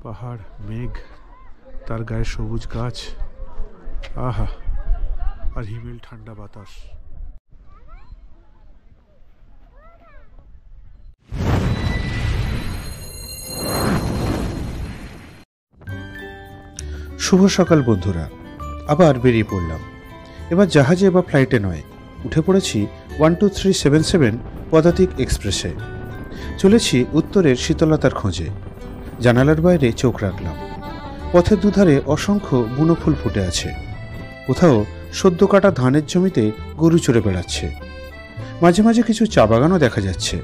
পাহাড়, মেঘ, তার গায়ে সবুজ গাছ, আহা, আর হিমেল ঠান্ডা বাতাস। শুভ সকাল বন্ধুরা, আবার বেরিয়ে পড়লাম। এবার জাহাজে বা ফ্লাইটে নয়, উঠে পড়েছি 12377 পদাতিক এক্সপ্রেসে। চলেছি উত্তরের শীতলতার খোঁজে। জানালার বাইরে চোখ রাখলাম। পথের দুধারে অসংখ্য বুনো ফুল ফুটে আছে। কোথাও সদ্য কাটা ধানের জমিতে গরু চড়ে বেড়াচ্ছে। মাঝে মাঝে কিছু চা বাগানও দেখা যাচ্ছে।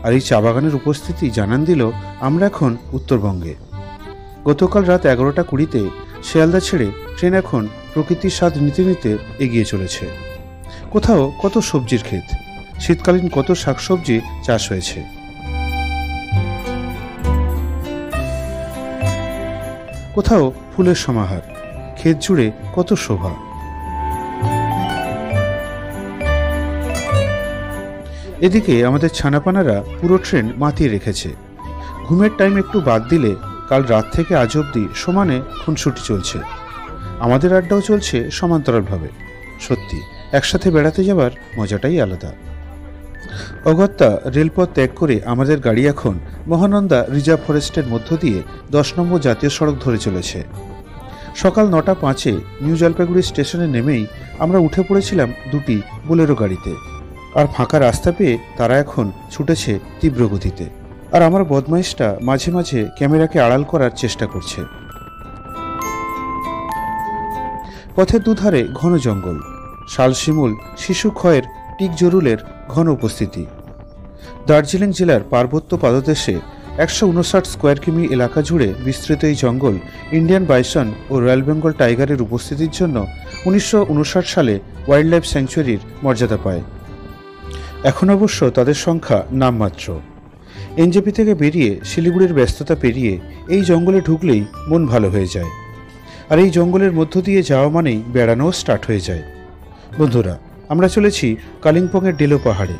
আর এই চা বাগানের উপস্থিতি জানান দিল আমরা এখন উত্তরবঙ্গে। গতকাল রাত 11টা 20-তে শিয়ালদা ছেড়ে ট্রেন এখন প্রকৃতির স্বাদ নিতে নিতে এগিয়ে চলেছে। কোথাও কত সবজির ক্ষেত, শীতকালীন কত শাকসবজি চাষ হয়েছে। কোথাও ফুলের সমাহার, ক্ষেত জুড়ে কত শোভা। এদিকে আমাদের ছানাপানারা পুরো ট্রেন মাতিয়ে রেখেছে। ঘুমের টাইম একটু বাদ দিলে কাল রাত থেকে আজ অবধি সমানে খুনসুটি চলছে। আমাদের আড্ডাও চলছে সমান্তরালভাবে। সত্যি একসাথে বেড়াতে যাবার মজাটাই আলাদা। অগত্যা রেলপথ ত্যাগ করে আমাদের গাড়ি এখন মহানন্দা রিজার্ভ ফরেস্টের মধ্য দিয়ে 10 নম্বর জাতীয় সড়ক ধরে চলেছে। সকাল 9টা 5-এ নিউ জলপাইগুড়ি স্টেশনে নেমেই আমরা উঠে পড়েছিলাম দুটি বোলেরো গাড়িতে। আর ফাঁকা রাস্তা পেয়ে তারা এখন ছুটেছে তীব্র গতিতে। আর আমার বদমাইশটা মাঝে মাঝে ক্যামেরাকে আড়াল করার চেষ্টা করছে। পথের দুধারে ঘন জঙ্গল, শালশিমুল, শিশু ক্ষয়ের, টিক জরুলের ঘন উপস্থিতি। দার্জিলিং জেলার পার্বত্য পাদদেশে 159 স্কোয়ার কিমি এলাকা জুড়ে বিস্তৃত এই জঙ্গল ইন্ডিয়ান বাইসন ও রয়্যাল বেঙ্গল টাইগারের উপস্থিতির জন্য 1959 সালে ওয়াইল্ড লাইফ স্যাংচুয়ারির মর্যাদা পায়। এখন অবশ্য তাদের সংখ্যা নামমাত্র। এনজেপি থেকে বেরিয়ে শিলিগুড়ির ব্যস্ততা পেরিয়ে এই জঙ্গলে ঢুকলেই মন ভালো হয়ে যায়। আর এই জঙ্গলের মধ্য দিয়ে যাওয়া মানেই বেড়ানোও স্টার্ট হয়ে যায়। বন্ধুরা, আমরা চলেছি কালিম্পংয়ের ডেলো পাহাড়ে।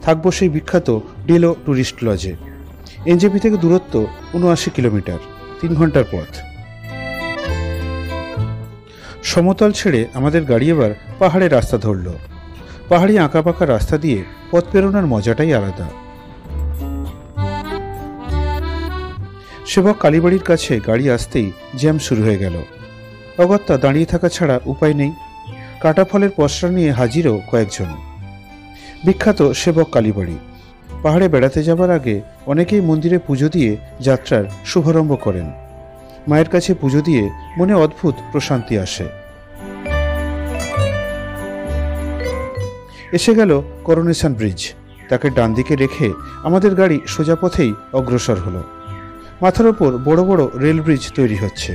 থাকবো সেই বিখ্যাত ডেলো ট্যুরিস্ট লজে। এনজেপি থেকে দূরত্ব 79 কিলোমিটার, 3 ঘন্টার পথ। সমতল ছেড়ে আমাদের গাড়ি এবার পাহাড়ের রাস্তা ধরল। পাহাড়ি আঁকাবাঁকা রাস্তা দিয়ে পথ পেরোনোর মজাটাই আলাদা। সেবক কালীবাড়ির কাছে গাড়ি আসতেই জ্যাম শুরু হয়ে গেল। অগত্যা দাঁড়িয়ে থাকা ছাড়া উপায় নেই। কাটা ফলের পসরা নিয়ে হাজিরও কয়েকজন। বিখ্যাত সেবক কালীবাড়ি। পাহাড়ে বেড়াতে যাবার আগে অনেকেই মন্দিরে পুজো দিয়ে যাত্রার শুভারম্ভ করেন। মায়ের কাছে পুজো দিয়ে মনে অদ্ভুত প্রশান্তি আসে। এসে গেল করোনেশন ব্রিজ। তাকে ডান দিকে রেখে আমাদের গাড়ি সোজা পথেই অগ্রসর হলো। মাথার ওপর বড় বড় রেল ব্রিজ তৈরি হচ্ছে।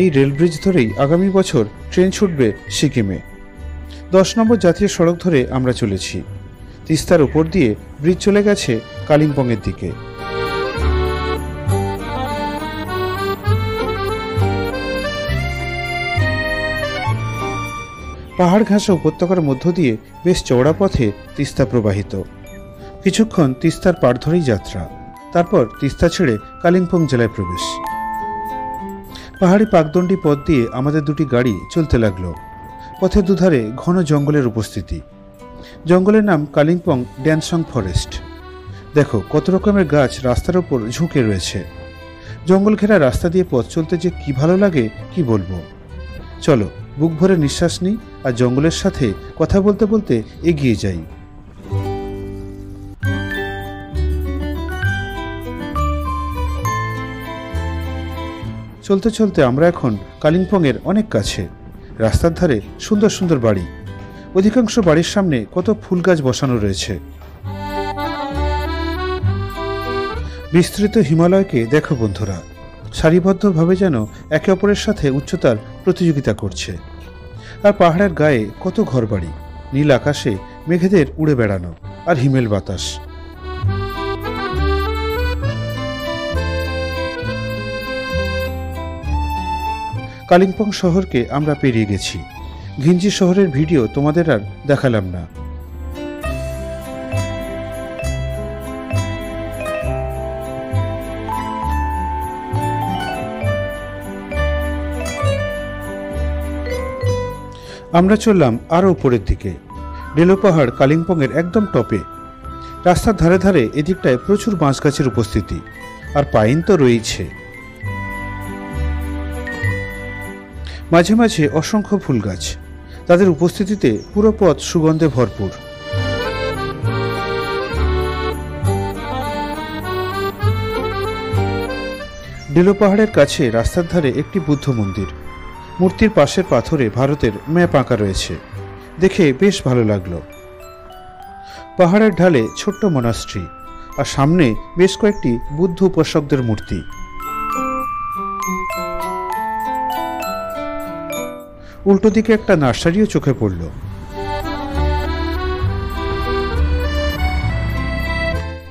এই রেল ব্রিজ ধরেই আগামী বছর ট্রেন ছুটবে সিকিমে। 10 নম্বর জাতীয় সড়ক ধরে আমরা চলেছি। তিস্তার উপর দিয়ে ব্রিজ চলে গেছে কালিম্পংয়ের দিকে। পাহাড় ঘাসা উপত্যকার মধ্য দিয়ে বেশ চওড়া পথে তিস্তা প্রবাহিত। কিছুক্ষণ তিস্তার পাড় ধরেই যাত্রা। তারপর তিস্তা ছেড়ে কালিম্পং জেলায় প্রবেশ। পাহাড়ি পাকদণ্ডী পথ দিয়ে আমাদের দুটি গাড়ি চলতে লাগলো। পথের দুধারে ঘন জঙ্গলের উপস্থিতি। জঙ্গলের নাম কালিম্পং ড্যানসং ফরেস্ট। দেখো কত রকমের গাছ রাস্তার ওপর ঝুঁকে রয়েছে। জঙ্গল ঘেরা রাস্তা দিয়ে পথ চলতে যে কি ভালো লাগে কি বলবো। চলো বুক ভরে নিঃশ্বাস নিই আর জঙ্গলের সাথে কথা বলতে বলতে এগিয়ে যাই। চলতে চলতে আমরা এখন কালিম্পংয়ের অনেক কাছে। রাস্তার ধারে সুন্দর সুন্দর বাড়ি। অধিকাংশ বাড়ির সামনে কত ফুল গাছ বসানো রয়েছে। বিস্তৃত হিমালয়কে দেখো বন্ধুরা, সারিবদ্ধভাবে যেন একে অপরের সাথে উচ্চতার প্রতিযোগিতা করছে। আর পাহাড়ের গায়ে কত ঘরবাড়ি, নীল আকাশে মেঘেদের উড়ে বেড়ানো আর হিমেল বাতাস। কালিম্পং শহরকে আমরা পেরিয়ে গেছি। ঘিঞ্জি শহরের ভিডিও তোমাদের আর দেখালাম না। আমরা চললাম আরও উপরের দিকে। ডেলো পাহাড় কালিম্পংয়ের একদম টপে। রাস্তার ধারে ধারে এদিকটায় প্রচুর বাঁশ গাছের উপস্থিতি, আর পাইন তো রয়েছে। মাঝে মাঝে অসংখ্য ফুল গাছ, তাদের উপস্থিতিতে পুরো পথ সুগন্ধে ভরপুর। ডেলো পাহাড়ের কাছে রাস্তার ধারে একটি বুদ্ধ মন্দির। মূর্তির পাশের পাথরে ভারতের ম্যাপ আঁকা রয়েছে, দেখে বেশ ভালো লাগলো। পাহাড়ের ঢালে ছোট্ট মনাস্ট্রি, আর সামনে বেশ কয়েকটি বুদ্ধ উপাসকদের মূর্তি। উল্টো দিকে একটা নার্সারিও চোখে পড়ল।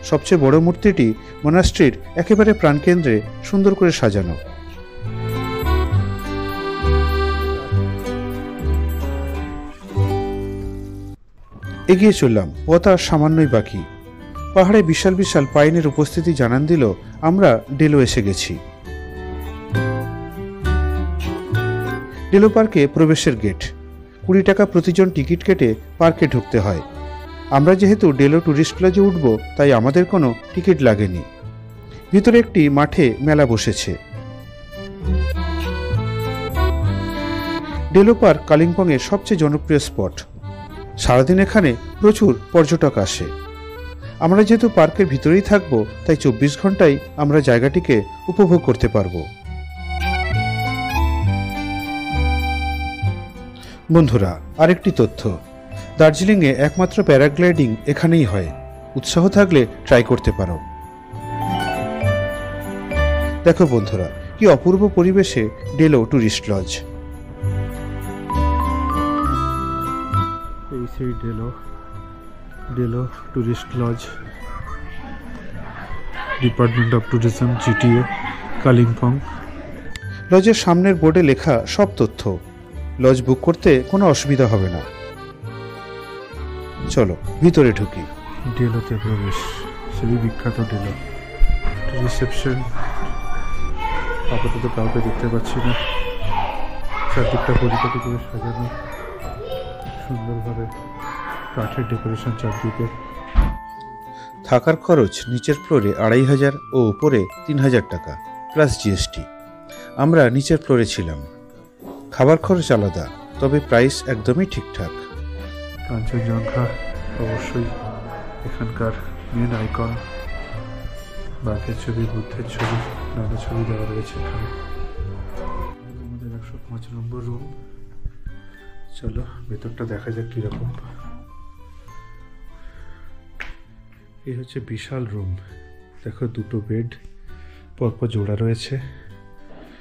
সবচেয়ে বড় মূর্তিটি মনাস্ট্রির একেবারে প্রাণকেন্দ্রে সুন্দর করে সাজানো। এগিয়ে চললাম, পথ আর সামান্যই বাকি। পাহাড়ে বিশাল বিশাল পাইনের উপস্থিতি জানান দিল আমরা ডেলো এসে গেছি। ডেলো পার্কে প্রবেশের গেট, 20 টাকা প্রতিজন টিকিট কেটে পার্কে ঢুকতে হয়। আমরা যেহেতু ডেলো ট্যুরিস্ট লজে উঠব, তাই আমাদের কোনো টিকিট লাগেনি। ভিতরে একটি মাঠে মেলা বসেছে। ডেলো পার্ক কালিম্পংয়ের সবচেয়ে জনপ্রিয় স্পট। সারাদিন এখানে প্রচুর পর্যটক আসে। আমরা যেহেতু পার্কের ভিতরেই থাকব, তাই 24 ঘন্টাই আমরা জায়গাটিকে উপভোগ করতে পারবো। বন্ধুরা, আরেকটি তথ্য, দার্জিলিংয়ে একমাত্র প্যারাগ্লাইডিং এখানেই হয়। উৎসাহ থাকলে ট্রাই করতে পারো। দেখো বন্ধুরা, কি অপূর্ব পরিবেশে ডেলো ট্যুরিস্ট লজ। এই সেই Deolo tourist lodge, department of tourism, GTA, Kalimpong. লজের সামনের বোর্ডে লেখা সব তথ্য। লজ বুক করতে কোনো অসুবিধা হবে না। চলো ভিতরে ঢুকি। ডেলোতে প্রবেশ, সেই বিখ্যাত ডেলো। রিসেপশন, আপাতত কাউকে দেখতে পাচ্ছি না। চারদিকটা পরিপাটি করে সাজানো, সুন্দরভাবে কাঠের ডেকোরেশন চারদিকে। থাকার খরচ নিচের ফ্লোরে 2500 ও উপরে 3000 টাকা প্লাস জিএসটি। আমরা নিচের ফ্লোরে ছিলাম। খাবার খরচ আলাদা, তবে প্রাইস একদমই ঠিকঠাক। কাঞ্চনজঙ্ঘা অবশ্যই এখানকার মেন আইকন। বাঘের ছবি, বুদ্ধের ছবি, নানা ছবি দেওয়া রয়েছে এখানে। আমাদের 105 নম্বর রুম। চলো ভেতরটা দেখা যাক কিরকম। এই হচ্ছে বিশাল রুম। দেখো, 2টো বেড পরপর জোড়া রয়েছে।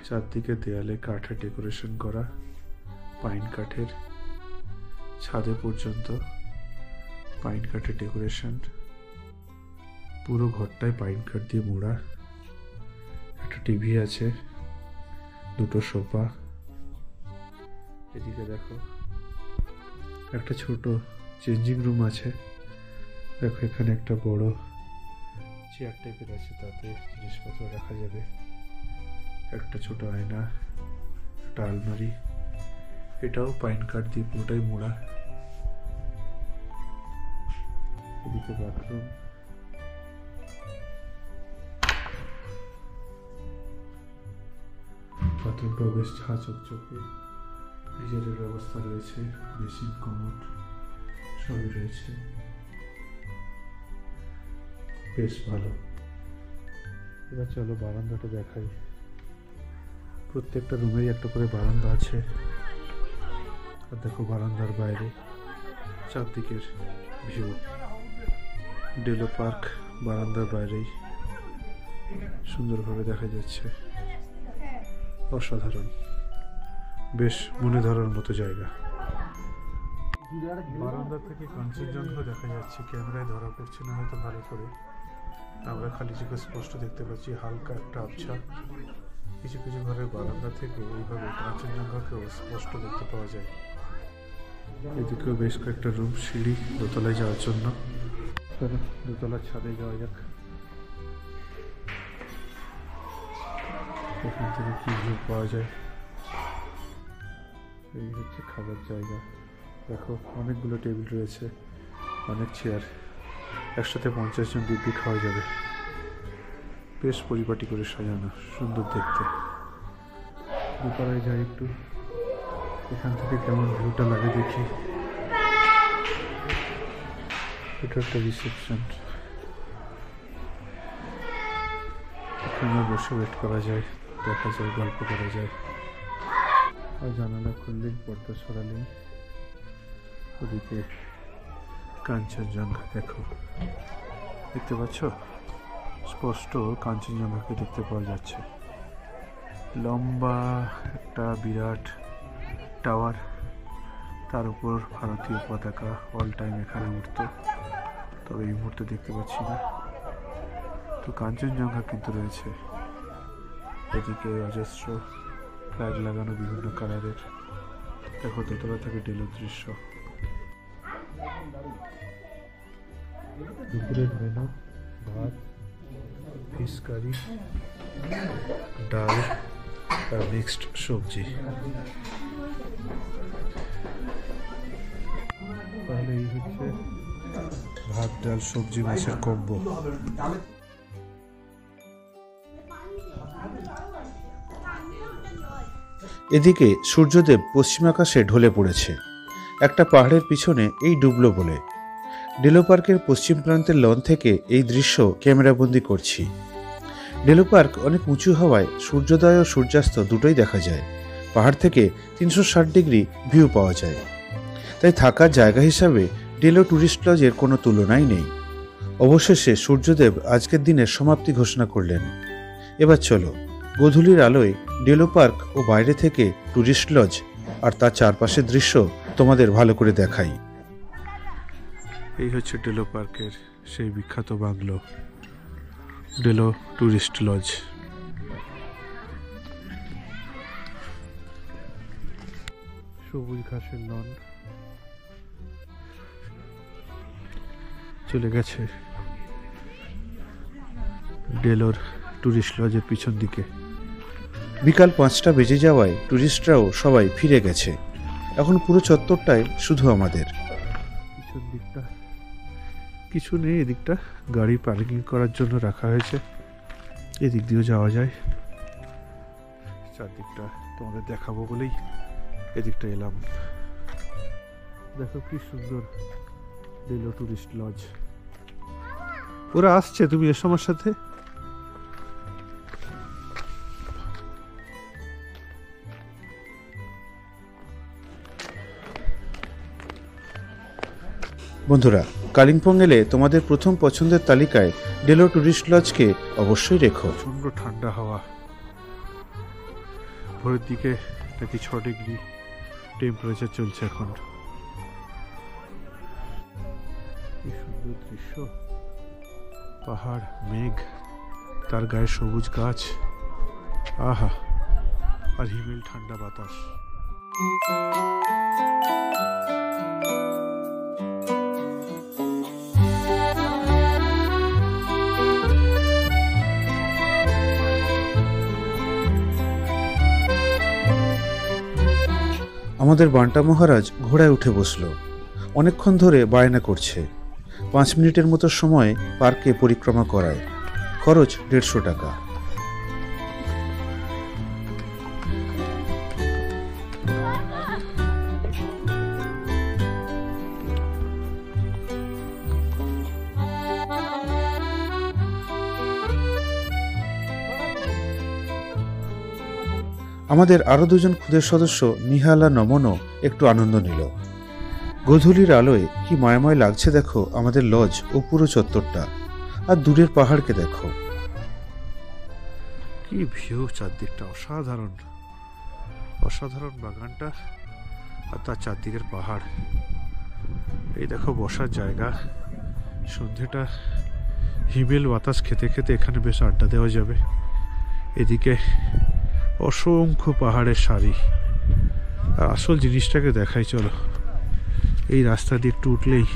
চারদিকে দেয়ালে কাঠের ডেকোরেশন করা, পাইন কাঠের। ছাদে পর্যন্ত পাইন কাঠের ডেকোরেশন। পুরো ঘরটাই পাইন কাঠ দিয়ে মোড়া। একটা টিভি আছে, 2টো সোফা। এদিকে দেখো একটা ছোট চেঞ্জিং রুম আছে। দেখো এখানে একটা বড় চেয়ার টাইপের আছে, তাতে জিনিসপত্র রাখা যাবে। একটা ছোট আয়না, একটা আলমারি। এটাও পাইন কাঠ দিয়ে পুরোটাই মোড়া। এদিকে বাথরুম। বাথরুমটাও বেশ ঝাঁ চকচকে। গিজারের ব্যবস্থা রয়েছে, বেসিন, কমোড সবই রয়েছে। বেশ ভালো। এবার চলো বারান্দাটা দেখাই। প্রত্যেকটা রুমেরই একটা করে বারান্দা আছে। আর দেখো বারান্দার বাইরে চারদিকের ভিউ। ডেলো পার্ক বারান্দার বাইরেই সুন্দরভাবে দেখা যাচ্ছে। অসাধারণ, বেশ মনে ধরার মতো জায়গা। বারান্দা থেকে কাঞ্চনজঙ্ঘা দেখা যাচ্ছে। ক্যামেরায় ধরা পড়ছে না হয়তো ভালো করে। আমরা খালি চোখে স্পষ্ট দেখতে পাচ্ছি হালকা একটা আবছা। কিছু কিছু ঘরের বারান্দা থেকে এইভাবে কাঞ্চনজঙ্ঘাকেও স্পষ্ট দেখতে পাওয়া যায়। এদিকেও বেশ কয়েকটা রুম, সিঁড়ি দোতলায় যাওয়ার জন্য। দোতলার ছাদে যাওয়া যাক। এখান থেকে কি ভিউ পাওয়া যায়। এই হচ্ছে খাবার জায়গা। দেখো অনেকগুলো টেবিল রয়েছে, অনেক চেয়ার, একসাথে 50 জন দিব্যি খাওয়া যাবে। বেশ পরিপাটি করে সাজানো, সুন্দর দেখতে। দুপাড়ায় যাই একটু, এখান থেকে কেমন ভিউটা লাগে দেখি। এটা একটা রিসেপশন, এখানে বসে ওয়েট করা যায়, দেখা যায়, গল্প করা যায়। আর জানালা খুললেই, পর্দা সরালেই ওদিকে কাঞ্চনজঙ্ঘা দেখো, দেখতে পাচ্ছ? স্পষ্ট কাঞ্চনজঙ্ঘাকে দেখতে পাওয়া যাচ্ছে। লম্বা একটা বিরাট টাওয়ার, তার উপর ভারতীয় পতাকা অল টাইম এখানে উঠত, তবে এই মুহূর্তে দেখতে পাচ্ছি না। তো কাঞ্চনজঙ্ঘা কিন্তু রয়েছে, এদিকে অজস্র ফ্ল্যাগ লাগানো বিভিন্ন কালারের। দেখো দোতলা থেকে ডেলোর দৃশ্য। দুপুরের মেনু: ভাত, ফিশ কারি, ডাল আর মিক্সড সবজি। তাহলে এই হচ্ছে ভাত, ডাল, সবজি, মাছের কম্বো। এদিকে সূর্যদেব পশ্চিম আকাশে ঢলে পড়েছে। একটা পাহাড়ের পিছনে এই ডুবলো বলে ডেলো পার্কের পশ্চিম প্রান্তের লন থেকে এই দৃশ্য ক্যামেরাবন্দি করছি। ডেলো পার্ক অনেক উঁচু হওয়ায় সূর্যোদয় ও সূর্যাস্ত দুটোই দেখা যায়। পাহাড় থেকে 360 ডিগ্রি ভিউ পাওয়া যায়, তাই থাকার জায়গা হিসাবে ডেলো ট্যুরিস্ট লজের কোনো তুলনাই নেই। অবশেষে সূর্যদেব আজকের দিনের সমাপ্তি ঘোষণা করলেন। এবার চলো গোধূলির আলোয় ডেলো পার্ক ও বাইরে থেকে ট্যুরিস্ট লজ আর তার চারপাশের দৃশ্য তোমাদের ভালো করে দেখাই। এই হচ্ছে ডেলো পার্কের সেই বিখ্যাত বাংলো, ডেলো ট্যুরিস্ট লজ। সবুজ ঘাসের লন চলে গেছে ডেলোর ট্যুরিস্ট লজের পিছন দিকে। বিকাল 5টা বেজে যাওয়ায় ট্যুরিস্টরাও সবাই ফিরে গেছে। এখন পুরো চত্বরটায় শুধু আমাদের। পিছন দিকটা কিছু নেই, এদিকটা গাড়ি পার্কিং করার জন্য রাখা হয়েছে, এদিক দিয়েও যাওয়া যায়। চারদিকটা তোমাদের দেখাবো বলেই এদিকটা এলাম। দেখো কি সুন্দর ডেলো ট্যুরিস্ট লজ। ওরা আসছে, তুমি এসো আমার সাথে। বন্ধুরা, কালিম্পং এলে তোমাদের প্রথম পছন্দের তালিকায় ডেলো ট্যুরিস্ট লজকে অবশ্যই রেখো। প্রচণ্ড ঠান্ডা হাওয়া, ভোরের দিকে নাকি 6 ডিগ্রি টেম্পারেচার চলছে এখন। কি সুন্দর দৃশ্য, পাহাড়, মেঘ, তার গায়ে সবুজ গাছ, আহা, আর হিমেল ঠান্ডা বাতাস। আমাদের বান্টা মহারাজ ঘোড়ায় উঠে বসলো। অনেকক্ষণ ধরে বায়না করছে। 5 মিনিটের মতো সময় পার্কে পরিক্রমা করায়। খরচ 150 টাকা। আমাদের আরো 2 জন খুদের সদস্য নিহাল আর নমনও একটু আনন্দ নিল। গোধূলির আলোয় কি মায়াময় লাগছে দেখো আমাদের লজ ও পুরো চত্বরটা। আর দূরের পাহাড়কে দেখো, কি ভিউ, চারদিকটা অসাধারণ। অসাধারণ বাগানটা আর তার চারদিকের পাহাড়। এই দেখো বসার জায়গা। সন্ধেটা হিমেল বাতাস খেতে খেতে এখানে বেশ আড্ডা দেওয়া যাবে। এদিকে অসংখ্য পাহাড়ের সারি। আর আসল জিনিসটাকে দেখাই, চলো। এই রাস্তা দিয়ে একটু উঠলেই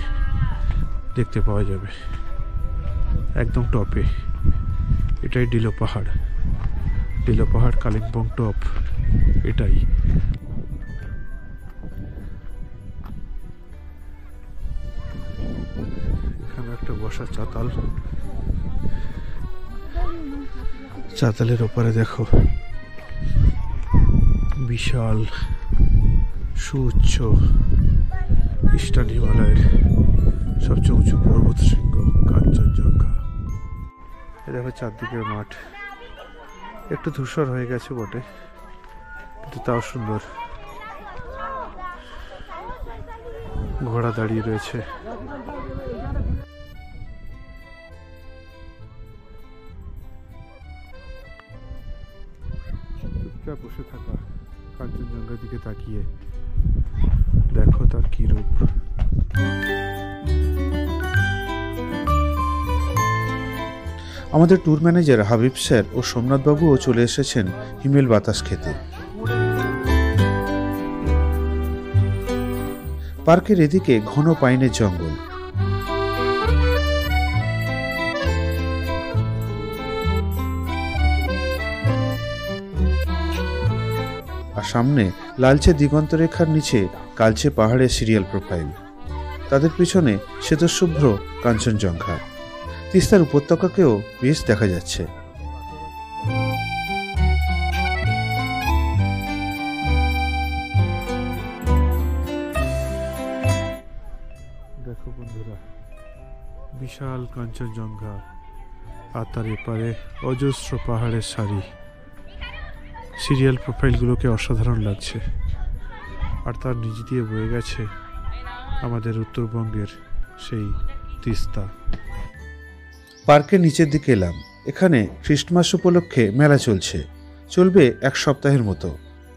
দেখতে পাওয়া যাবে একদম টপে। এটাই ডেলো পাহাড়, ডেলো পাহাড় কালিম্পং টপ, এটাই। বসার চাতাল, চাতালের ওপারে দেখো বিশাল সুউচ্চ ইস্টার্ন হিমালয়ের সবচেয়ে উঁচু পর্বত শৃঙ্গ কাঞ্চনজঙ্ঘা। এ দেখো চারদিকের মাঠ, একটু ধূসর হয়ে গেছে বটে, কিন্তু তাও সুন্দর। ঘোড়া দাঁড়িয়ে রয়েছে। চুপচাপ বসে থাকা কাঞ্চনজঙ্ঘার দিকে তাকিয়ে দেখো তার কি রূপ। আমাদের ট্যুর ম্যানেজার হাবিব স্যার ও সোমনাথ বাবুও চলে এসেছেন হিমেল বাতাস খেতে। পার্কের এদিকে ঘন পাইনের জঙ্গল, আর সামনে লালচে দিগন্ত রেখার নিচে কালচে পাহাড়ের সিরিয়াল প্রোফাইল, তাদের পিছনে শ্বেতশুভ্র কাঞ্চনজঙ্ঘা। তিস্তার উপত্যকাকেও বেশ দেখা যাচ্ছে। দেখো বন্ধুরা, বিশাল কাঞ্চনজঙ্ঘা আর তার এপারে অজস্র পাহাড়ের সারি। সিরিয়াল প্রোফাইলগুলোকে অসাধারণ লাগছে। আর তার নিচ দিয়ে বয়ে গেছে আমাদের উত্তরবঙ্গের সেই তিস্তা। পার্কের নিচের দিকে এলাম। এখানে খ্রিস্টমাস উপলক্ষে মেলা চলবে 1 সপ্তাহের মতো।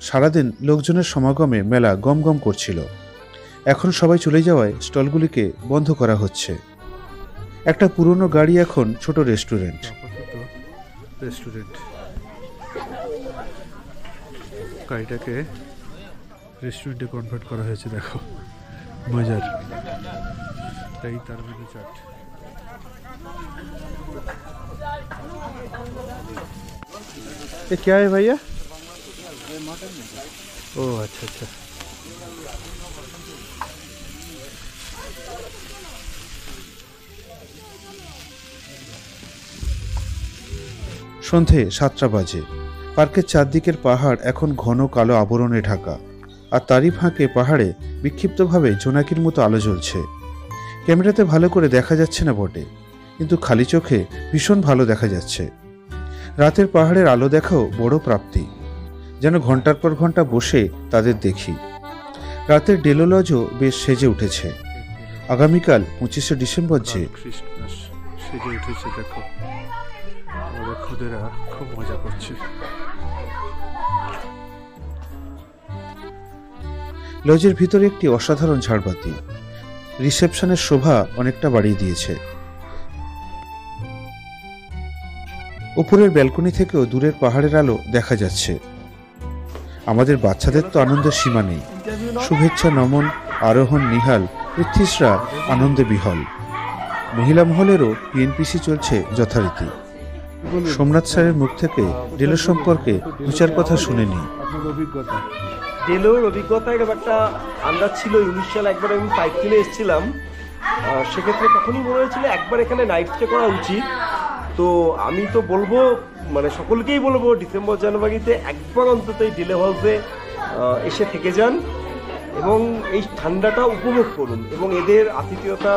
সারাদিন লোকজনের সমাগমে মেলা গমগম করছিল। এখন সবাই চলে যাওয়ায় স্টলগুলিকে বন্ধ করা হচ্ছে। একটা পুরনো গাড়ি এখন ছোট রেস্টুরেন্ট। গাড়িটাকে রেস্টুরেন্টে কনভার্ট করা হয়েছে। দেখো মজার, তাই তার মেনু চার্ট। ये क्या है भैया? ओ अच्छा अच्छा। সন্ধে 7টা বাজে। পার্কের চারদিকের পাহাড় এখন ঘন কালো আবরণে ঢাকা, আর তারই ফাঁকে পাহাড়ে বিক্ষিপ্তভাবে জোনাকির মতো আলো জ্বলছে। ক্যামেরাতে ভালো করে দেখা যাচ্ছে না বটে, কিন্তু খালি চোখে ভীষণ ভালো দেখা যাচ্ছে। রাতের পাহাড়ের আলো দেখাও বড় প্রাপ্তি, যেন ঘন্টার পর ঘন্টা বসে তাদের দেখি। রাতের ডেলো লজও বেশ সেজে উঠেছে। আগামীকাল 25শে ডিসেম্বর যে ক্রিসমাস সেজে উঠেছে। দেখো আমাদের খুদেরা খুব মজা করছে। লজের ভিতরে একটি অসাধারণ ঝাড়বাতি রিসেপশনের শোভা অনেকটা বাড়িয়ে দিয়েছে। উপরের ব্যালকনি থেকেও দূরের পাহাড়ের আলো দেখা যাচ্ছে। আমাদের বাচ্চাদের তো আনন্দের সীমা নেই। শুভেচ্ছা নমন, আরোহণ, নিহাল, পৃথ্বীশরা আনন্দে বিহল। মহিলা মহলেরও পিএনপিসি চলছে যথারীতি। সোমনাথ স্যারের মুখ থেকে ডেলো সম্পর্কে 2-4 কথা শুনে নিই। ডেলোর অভিজ্ঞতা একটা আন্দাজ ছিল। ইনিশিয়াল একবার আমি বাইক কিনে এসেছিলাম, সেক্ষেত্রে তখনই মনে হয়েছিল একবার এখানে নাইট স্টে করা উচিত। তো আমি তো বলবো, মানে সকলকেই বলবো, ডিসেম্বর জানুয়ারিতে একবার অন্তত এই ডেলো হাউসে এসে থেকে যান এবং এই ঠান্ডাটা উপভোগ করুন। এবং এদের আতিথেয়তা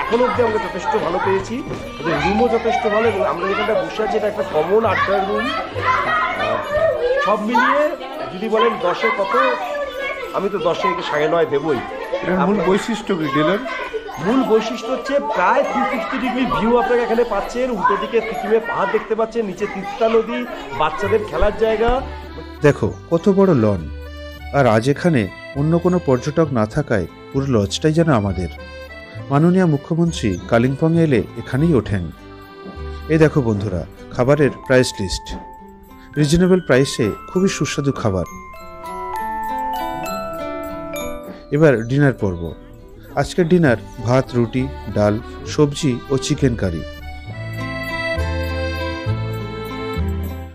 এখনো অবধি আমরা যথেষ্ট ভালো পেয়েছি। এদের রুমও যথেষ্ট ভালো, এবং আমরা যেখানটা বসে আছি এটা একটা কমন আড্ডার রুম। সব মিলিয়ে যদি বলেন 10-এ কত, আমি তো 10-এ 9.5 দেবই। মূল বৈশিষ্ট্য কি ডেলোর? মূল বৈশিষ্ট্য হচ্ছে প্রায় 360 ডিগ্রি ভিউ আপনারা এখানে পাচ্ছেন। উল্টো দিকে সিকিমের পাহাড় দেখতে পাচ্ছেন, নিচে তিস্তা নদী, বাচ্চাদের খেলার জায়গা। দেখো কত বড় লন। আর আজ এখানে অন্য কোনো পর্যটক না থাকায় পুরো লজটাই যেন আমাদের। মাননীয় মুখ্যমন্ত্রী কালিম্পংয়ে এলে এখানেই ওঠেন। এই দেখো বন্ধুরা, খাবারের প্রাইস লিস্ট। রিজনেবল প্রাইসে খুবই সুস্বাদু খাবার। এবার ডিনার পর্ব। আজকের ডিনার ভাত, রুটি, ডাল, সবজি ও চিকেন কারি।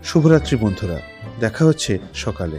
শুভরাত্রি বন্ধুরা, দেখা হচ্ছে সকালে।